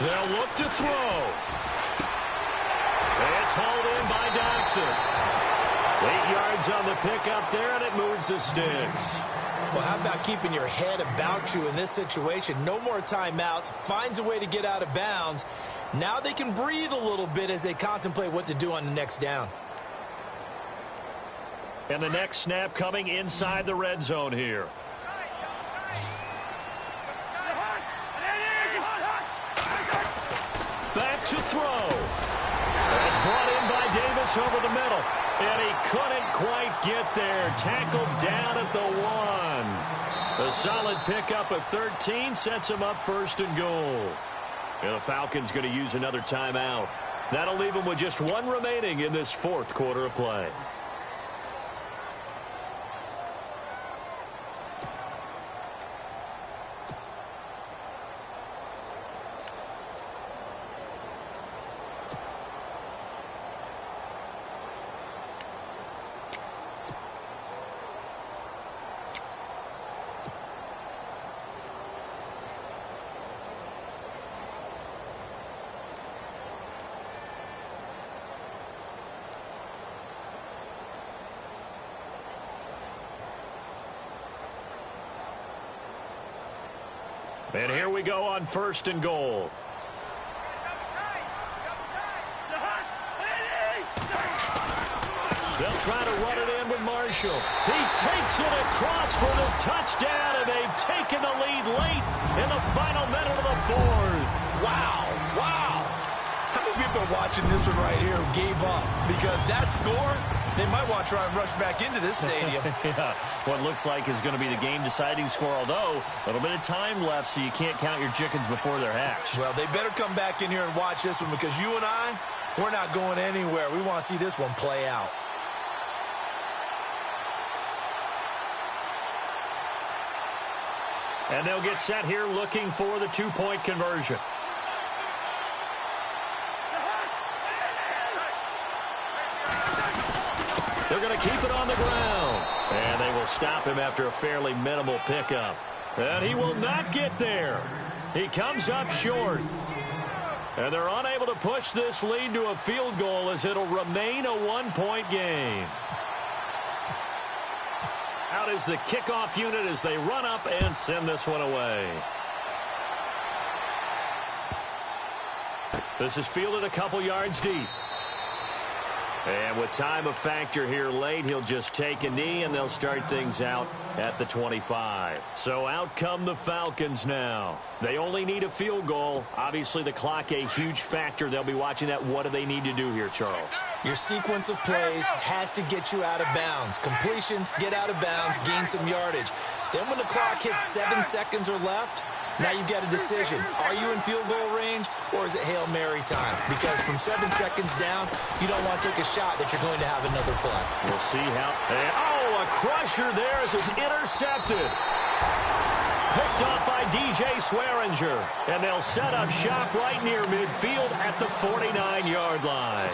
They'll look to throw. It's hauled in by Doxson. 8 yards on the pickup there, and it moves the sticks. Well, how about keeping your head about you in this situation? No more timeouts. Finds a way to get out of bounds. Now they can breathe a little bit as they contemplate what to do on the next down. And the next snap coming inside the red zone here. to throw. It's brought in by Davis over the middle. And he couldn't quite get there. Tackled down at the 1. A solid pickup of 13 sets him up first and goal. And the Falcons going to use another timeout. That'll leave them with just one remaining in this fourth quarter of play. And here we go on first and goal. They'll try to run it in with Marshall. He takes it across for the touchdown, and they've taken the lead late in the final minute of the fourth. Wow. How many people are watching this one right here who gave up? Because that score, they might want to try and rush back into this stadium. Yeah, what looks like is going to be the game-deciding score, although a little bit of time left, so you can't count your chickens before they're hatched. Well, they better come back in here and watch this one, because you and I, we're not going anywhere. We want to see this one play out. And they'll get set here looking for the two-point conversion. They're going to keep it on the ground. And they will stop him after a fairly minimal pickup. And he will not get there. He comes up short. And they're unable to push this lead to a field goal as it'll remain a one-point game. Out is the kickoff unit as they run up and send this one away. This is fielded a couple yards deep. And with time a factor here late, he'll just take a knee, and they'll start things out at the 25. So out come the Falcons now. They only need a field goal. Obviously, the clock a huge factor. They'll be watching that. What do they need to do here, Charles? Your sequence of plays has to get you out of bounds. Completions, get out of bounds, gain some yardage. Then when the clock hits 7 seconds or left, now you've got a decision. Are you in field goal range, or is it Hail Mary time? Because from 7 seconds down, you don't want to take a shot that you're going to have another play. We'll see how. Oh, a crusher there as it's intercepted. Picked up by DJ Swearinger. And they'll set up shop right near midfield at the 49-yard line.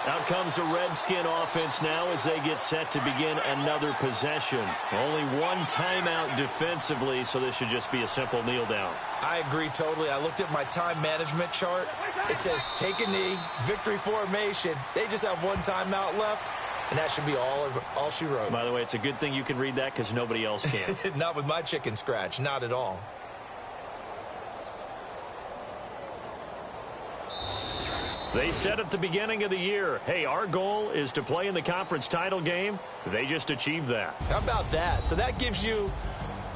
Out comes the Redskin offense now as they get set to begin another possession. Only one timeout defensively, so this should just be a simple kneel down. I agree totally. I looked at my time management chart. It says take a knee, victory formation. They just have one timeout left, and that should be all she wrote. By the way, it's a good thing you can read that because nobody else can. Not with my chicken scratch, not at all. They said at the beginning of the year, hey, our goal is to play in the conference title game. They just achieved that. How about that? So that gives you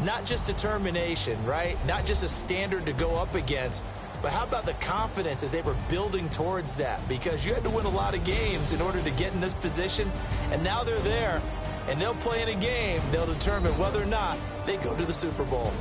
not just determination, right? Not just a standard to go up against, but how about the confidence as they were building towards that? Because you had to win a lot of games in order to get in this position, and now they're there, and they'll play in a game. They'll determine whether or not they go to the Super Bowl.